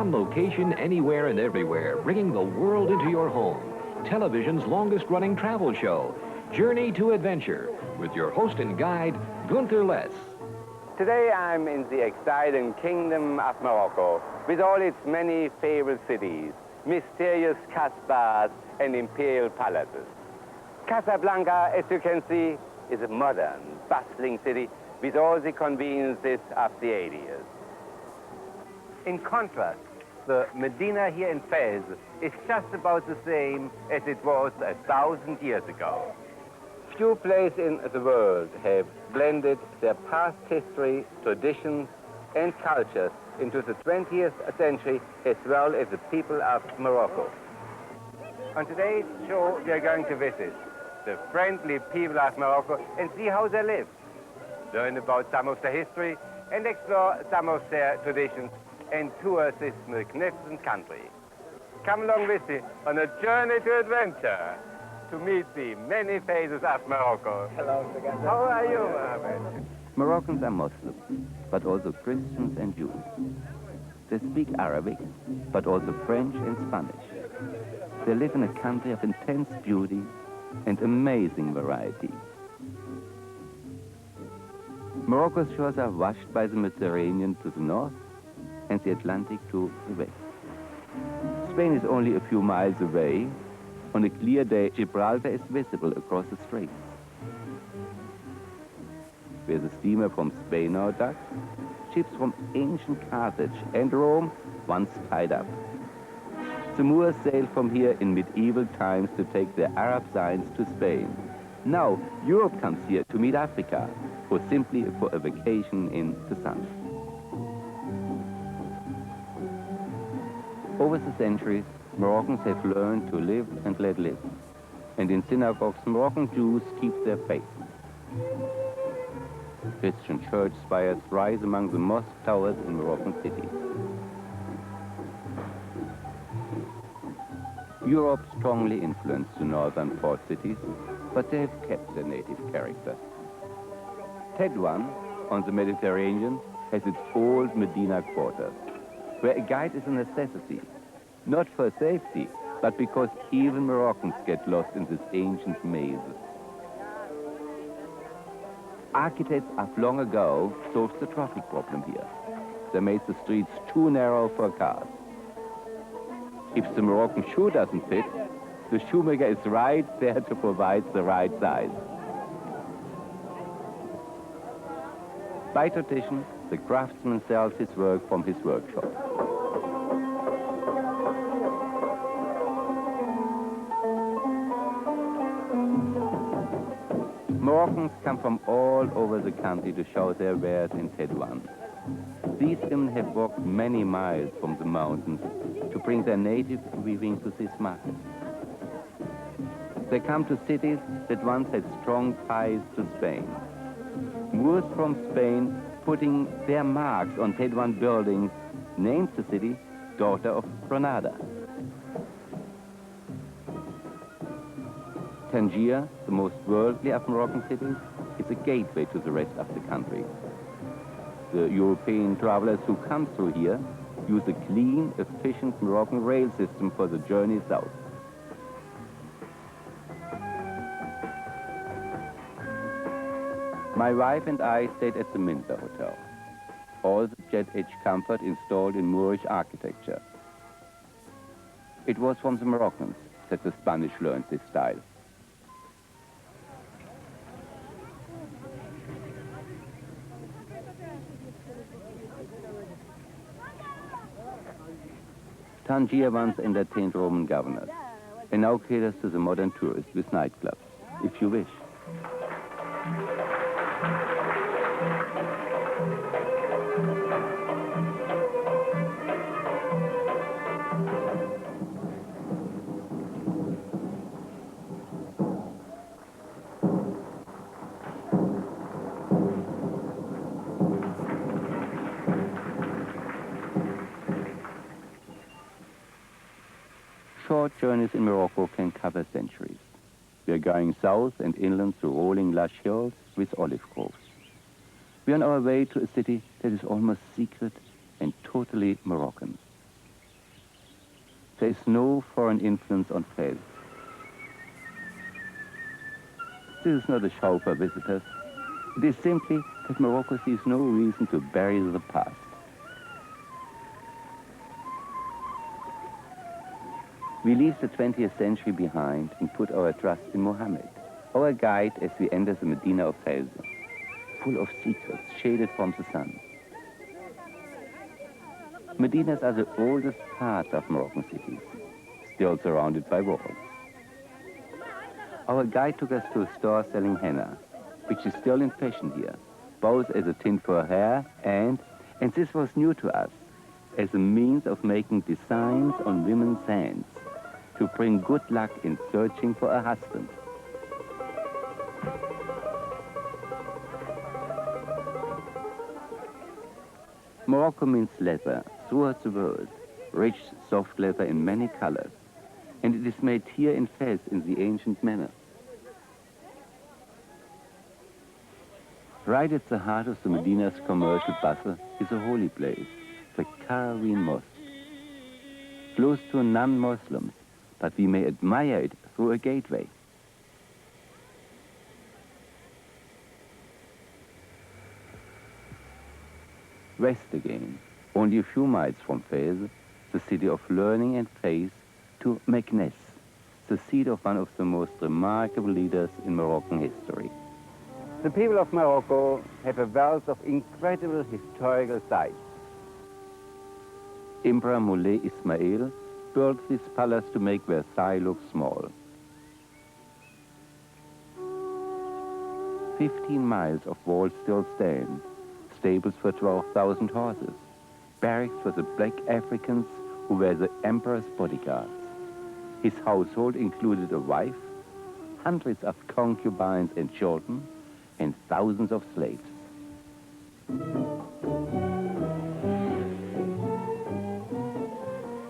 On location anywhere and everywhere, bringing the world into your home. Television's longest-running travel show, Journey to Adventure, with your host and guide, Gunther Less. Today I'm in the exciting kingdom of Morocco, with all its many favorite cities, mysterious Casbahs and imperial palaces. Casablanca, as you can see, is a modern, bustling city with all the conveniences of the 80s. In contrast, the Medina here in Fez is just about the same as it was 1,000 years ago. Few places in the world have blended their past history, traditions, and cultures into the 20th century as well as the people of Morocco. On today's show, we are going to visit the friendly people of Morocco and see how they live, learn about some of their history, and explore some of their traditions and tour this magnificent country. Come along with me on a journey to adventure to meet the many faces of Morocco. Hello, together. How are you, Mohammed? Moroccans are Muslims, but also Christians and Jews. They speak Arabic, but also French and Spanish. They live in a country of intense beauty and amazing variety. Morocco's shores are washed by the Mediterranean to the north and the Atlantic to the west. Spain is only a few miles away. On a clear day, Gibraltar is visible across the straits. Where the steamer from Spain now docks, ships from ancient Carthage and Rome once tied up. The Moors sailed from here in medieval times to take their Arab signs to Spain. Now, Europe comes here to meet Africa, or simply for a vacation in the sun. Over the centuries, Moroccans have learned to live and let live. And in synagogues, Moroccan Jews keep their faith. Christian church spires rise among the mosque towers in Moroccan cities. Europe strongly influenced the northern port cities, but they have kept their native character. Tetuan, on the Mediterranean, has its old Medina quarters, where a guide is a necessity, not for safety, but because even Moroccans get lost in this ancient maze. Architects of long ago solved the traffic problem here. They made the streets too narrow for cars. If the Moroccan shoe doesn't fit, the shoemaker is right there to provide the right size. By tradition, the craftsman sells his work from his workshop. Moroccans come from all over the country to show their wares in Tetuan. These women have walked many miles from the mountains to bring their native weaving to this market. They come to cities that once had strong ties to Spain. Moors from Spain, putting their marks on Tetuan buildings, named the city Daughter of Granada. Tangier, the most worldly of Moroccan cities, is a gateway to the rest of the country. The European travelers who come through here use a clean, efficient Moroccan rail system for the journey south. My wife and I stayed at the Minster Hotel. All the jet-edge comfort installed in Moorish architecture. It was from the Moroccans that the Spanish learned this style. Tangier once entertained Roman governors, and now caters to the modern tourist with nightclubs, if you wish. Short journeys in Morocco can cover centuries. We are going south and inland through rolling lush hills with olive groves. We are on our way to a city that is almost secret and totally Moroccan. There is no foreign influence on Fez. This is not a show for visitors. It is simply that Morocco sees no reason to bury the past. We leave the 20th century behind and put our trust in Mohammed, our guide as we enter the Medina of Fez, full of secrets shaded from the sun. Medinas are the oldest part of Moroccan cities, still surrounded by walls. Our guide took us to a store selling henna, which is still in fashion here, both as a tint for hair and this was new to us, as a means of making designs on women's hands to bring good luck in searching for a husband. Morocco means leather throughout the world, rich, soft leather in many colors, and it is made here in Fez in the ancient manner. Right at the heart of the Medina's commercial bustle is a holy place, the Karawin Mosque. Close to non-Muslims, but we may admire it through a gateway. West again, only a few miles from Fez, the city of learning and faith, to Meknes, the seat of one of the most remarkable leaders in Moroccan history. The people of Morocco have a wealth of incredible historical sites. Emperor Moulay Ismail built this palace to make Versailles look small. 15 miles of walls still stand, stables for 12,000 horses, barracks for the black Africans who were the emperor's bodyguards. His household included a wife, hundreds of concubines and children, and thousands of slaves.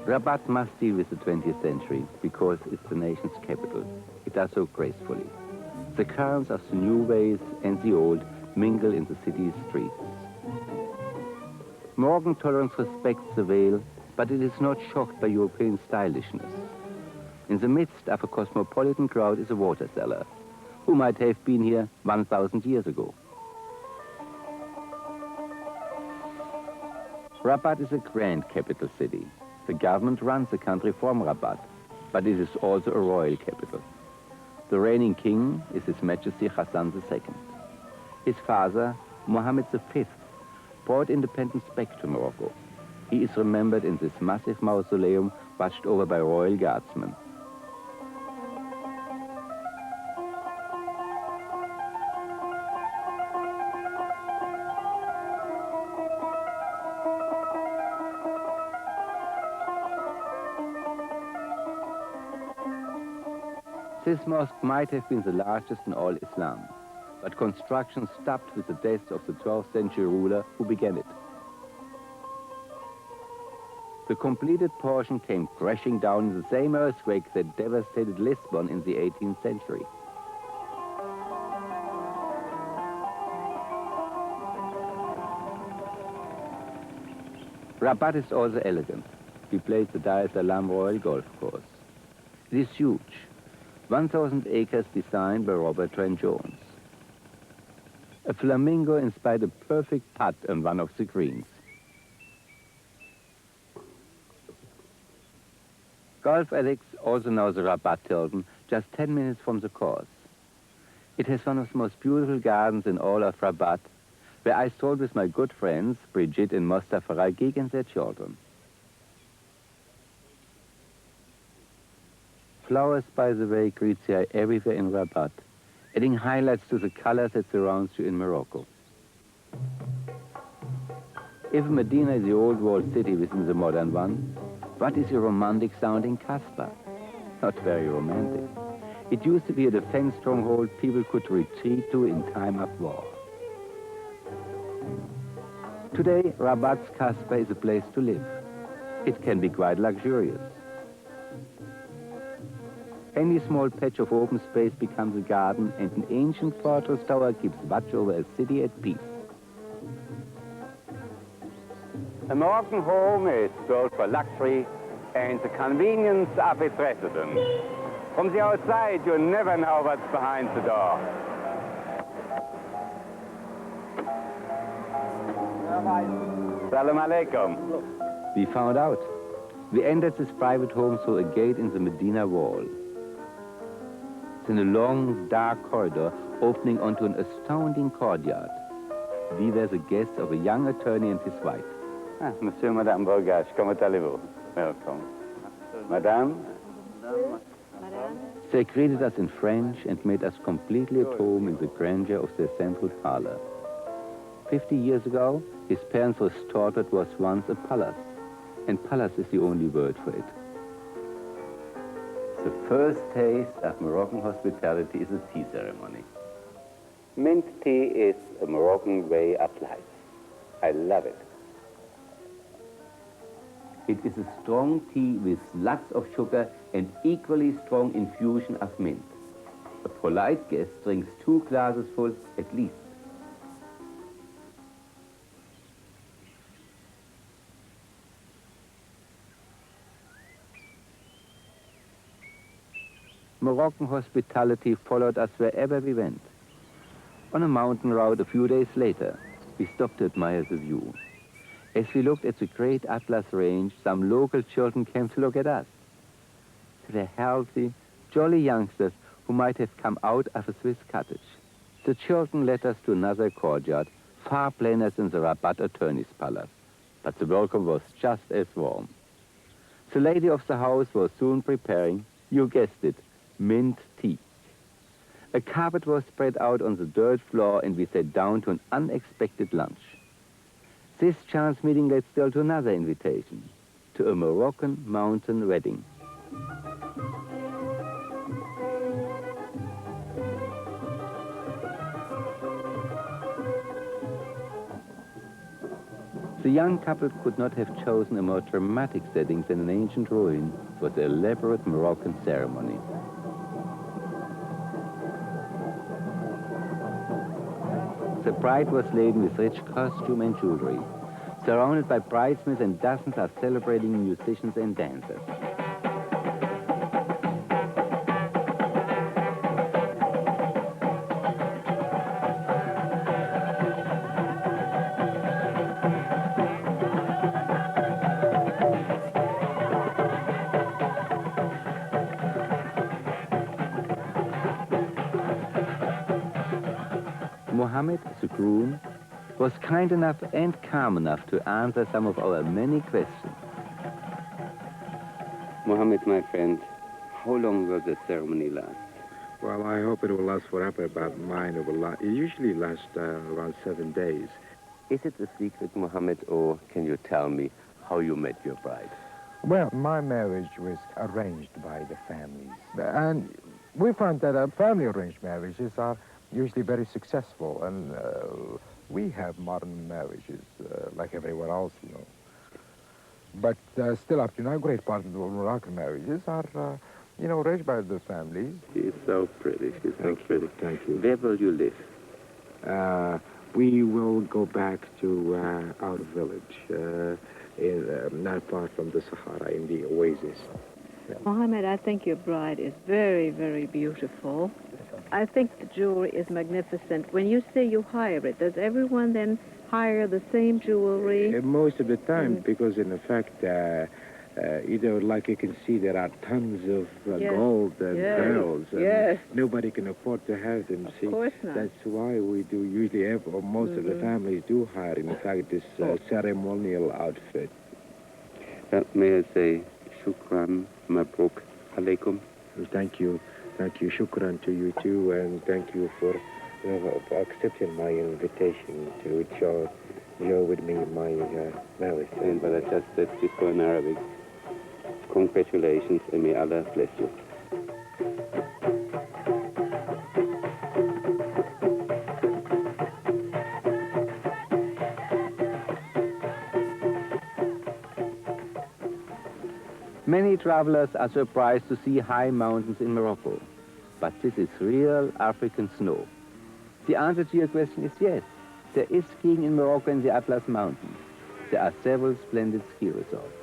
Rabat must deal with the 20th century because it's the nation's capital. It does so gracefully. The currents of the new ways and the old mingle in the city's streets. Moroccan tolerance respects the veil, but it is not shocked by European stylishness. In the midst of a cosmopolitan crowd is a water seller, who might have been here 1,000 years ago. Rabat is a grand capital city. The government runs the country from Rabat, but it is also a royal capital. The reigning king is His Majesty Hassan II. His father, Mohammed V, brought independence back to Morocco. He is remembered in this massive mausoleum watched over by royal guardsmen. This mosque might have been the largest in all Islam, but construction stopped with the death of the 12th century ruler who began it. The completed portion came crashing down in the same earthquake that devastated Lisbon in the 18th century. Rabat is also elegant. We played the Dar es Salaam Royal Golf Course. It is huge. 1,000 acres designed by Robert Trent Jones. A flamingo inspired a perfect putt on one of the greens. Golf Addicts also know the Rabat Tilton, just 10 minutes from the course. It has one of the most beautiful gardens in all of Rabat, where I strolled with my good friends, Brigitte and Mostafa Ragig and their children. Flowers, by the way, greet the eye everywhere in Rabat, adding highlights to the colors that surround you in Morocco. If Medina is the old walled city within the modern one, what is the romantic sounding Casbah? Not very romantic. It used to be a defense stronghold people could retreat to in time of war. Today, Rabat's Casbah is a place to live. It can be quite luxurious. Any small patch of open space becomes a garden, and an ancient fortress tower keeps watch over a city at peace. A Moroccan home is built for luxury, and the convenience of its residents. From the outside, you never know what's behind the door. Salam alaikum. We found out. We entered this private home through a gate in the Medina wall. Then a long, dark corridor opening onto an astounding courtyard. We were the guests of a young attorney and his wife. Ah, Monsieur, Madame Borgage, comment allez-vous? Welcome. Madame? They greeted us in French and made us completely at home in the grandeur of their central parlor. 50 years ago, his parents restored what was once a palace. And palace is the only word for it. The first taste of Moroccan hospitality is a tea ceremony. Mint tea is a Moroccan way of life. I love it. It is a strong tea with lots of sugar and equally strong infusion of mint. A polite guest drinks 2 glasses full at least. Moroccan hospitality followed us wherever we went. On a mountain route a few days later, we stopped to admire the view. As we looked at the great Atlas range, some local children came to look at us. They were healthy, jolly youngsters who might have come out of a Swiss cottage. The children led us to another courtyard, far plainer than the Rabat attorney's palace, but the welcome was just as warm. The lady of the house was soon preparing, you guessed it, mint tea. A carpet was spread out on the dirt floor and we sat down to an unexpected lunch. This chance meeting led still to another invitation, to a Moroccan mountain wedding. The young couple could not have chosen a more dramatic setting than an ancient ruin for the elaborate Moroccan ceremony. The bride was laden with rich costume and jewelry, surrounded by bridesmaids and dozens of celebrating musicians and dancers. Mohammed, the groom, was kind enough and calm enough to answer some of our many questions. Mohammed, my friend, how long will the ceremony last? Well, I hope it will last forever, but mine it usually lasts around 7 days. Is it a secret, Mohammed, or can you tell me how you met your bride? Well, my marriage was arranged by the families. And we find that family-arranged marriages are usually very successful, and we have modern marriages like everywhere else, you know. But still up to now, a great part of the Moroccan marriages are, you know, arranged by the families. She's so pretty, she's so pretty. Thank you. Where will you live? We will go back to our village, not far from the Sahara, in the oasis. Mohammed, I think your bride is very, very beautiful. I think the jewelry is magnificent. When you say you hire it, does everyone then hire the same jewelry? Most of the time, because in effect, like you can see, there are tons of gold and pearls. And nobody can afford to have them. Of course not. That's why we do usually have, or most of the families do hire, in fact, this ceremonial outfit. May I say, shukran, mabruk, alaikum. Thank you. Thank you. Shukran to you, too. And thank you for accepting my invitation to share with me my marriage. And but I just said before in Arabic, congratulations and may Allah bless you. Many travelers are surprised to see high mountains in Morocco, but this is real African snow. The answer to your question is yes. There is skiing in Morocco in the Atlas Mountains. There are several splendid ski resorts.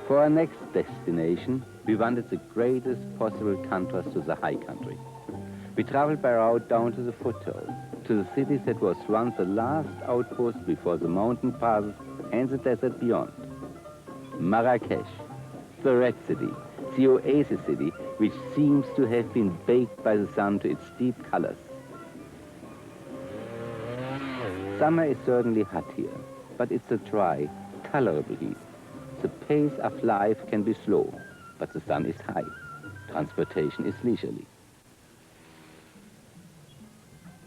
For our next destination, we wanted the greatest possible contrast to the high country. We traveled by road down to the foothills, to the city that was once the last outpost before the mountain passes and the desert beyond. Marrakesh, the Red City, the oasis city, which seems to have been baked by the sun to its deep colors. Summer is certainly hot here, but it's a dry, tolerable heat. The pace of life can be slow, but the sun is high. Transportation is leisurely.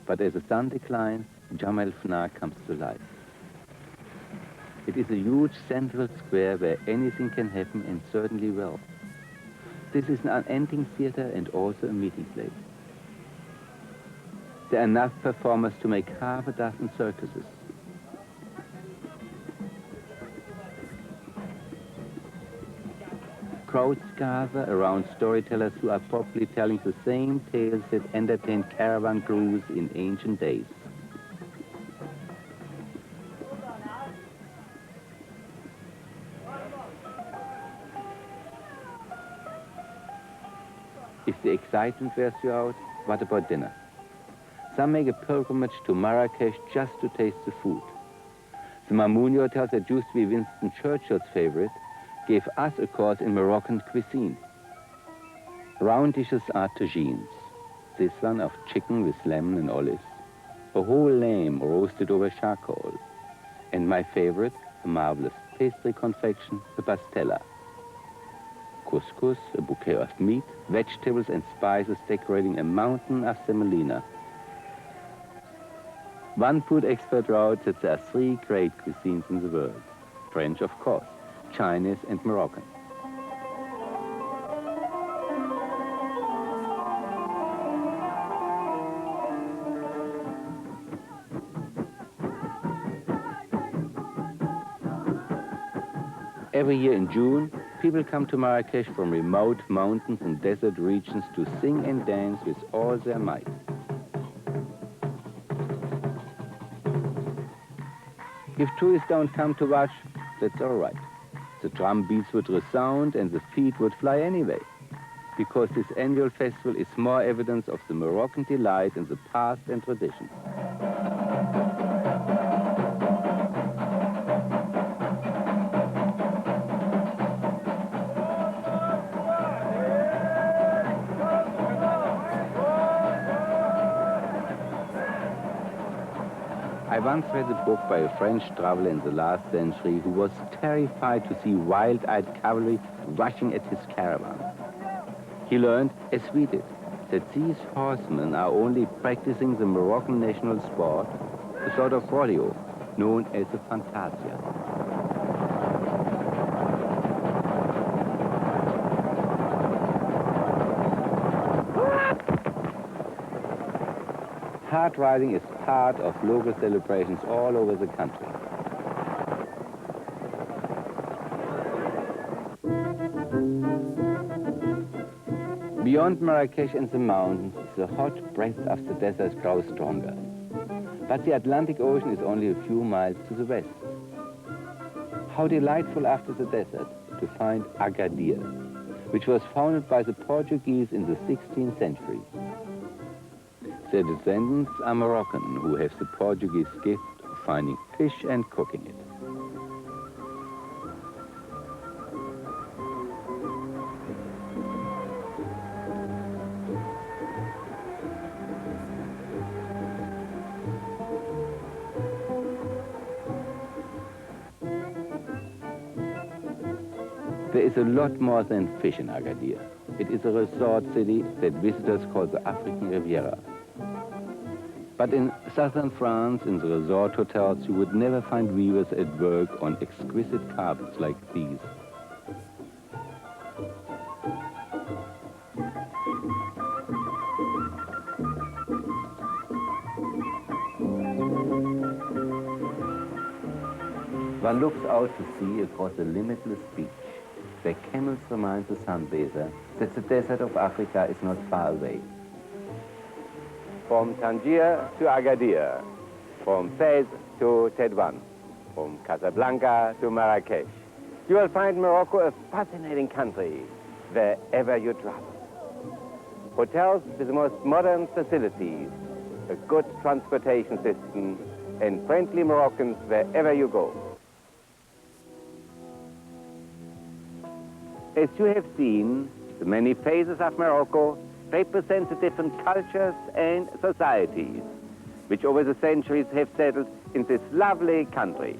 But as the sun declines, Jam el Fna comes to life. It is a huge central square where anything can happen, and certainly well. This is an unending theater and also a meeting place. There are enough performers to make half a dozen circuses. Crowds gather around storytellers who are probably telling the same tales that entertained caravan crews in ancient days. If the excitement wears you out, what about dinner? Some make a pilgrimage to Marrakesh just to taste the food. The Mamounia Hotel that used to be Winston Churchill's favorite gave us a course in Moroccan cuisine. Round dishes are tagines. This one of chicken with lemon and olives, a whole lamb roasted over charcoal, and my favorite, a marvelous pastry confection, the pastella. Couscous, a bouquet of meat, vegetables and spices decorating a mountain of semolina. One food expert wrote that there are 3 great cuisines in the world. French, of course, Chinese and Moroccan. Every year in June, people come to Marrakesh from remote mountains and desert regions to sing and dance with all their might. If tourists don't come to watch, that's all right. The drum beats would resound and the feet would fly anyway, because this annual festival is more evidence of the Moroccan delight in the past and traditions. I once read a book by a French traveler in the last century who was terrified to see wild-eyed cavalry rushing at his caravan. He learned, as we did, that these horsemen are only practicing the Moroccan national sport, a sort of rodeo known as a fantasia. Hard riding is part of local celebrations all over the country. Beyond Marrakesh and the mountains, the hot breath of the desert grows stronger. But the Atlantic Ocean is only a few miles to the west. How delightful after the desert to find Agadir, which was founded by the Portuguese in the 16th century. Their descendants are Moroccan, who have the Portuguese gift of finding fish and cooking it. There is a lot more than fish in Agadir. It is a resort city that visitors call the African Riviera. But in southern France, in the resort hotels, you would never find weavers at work on exquisite carpets like these. One looks out to sea across a limitless beach, where camels remind the sunbather that the desert of Africa is not far away. From Tangier to Agadir, from Fez to Tetuan, from Casablanca to Marrakesh. You will find Morocco a fascinating country wherever you travel. Hotels with the most modern facilities, a good transportation system, and friendly Moroccans wherever you go. As you have seen, the many phases of Morocco represent the different cultures and societies which over the centuries have settled in this lovely country.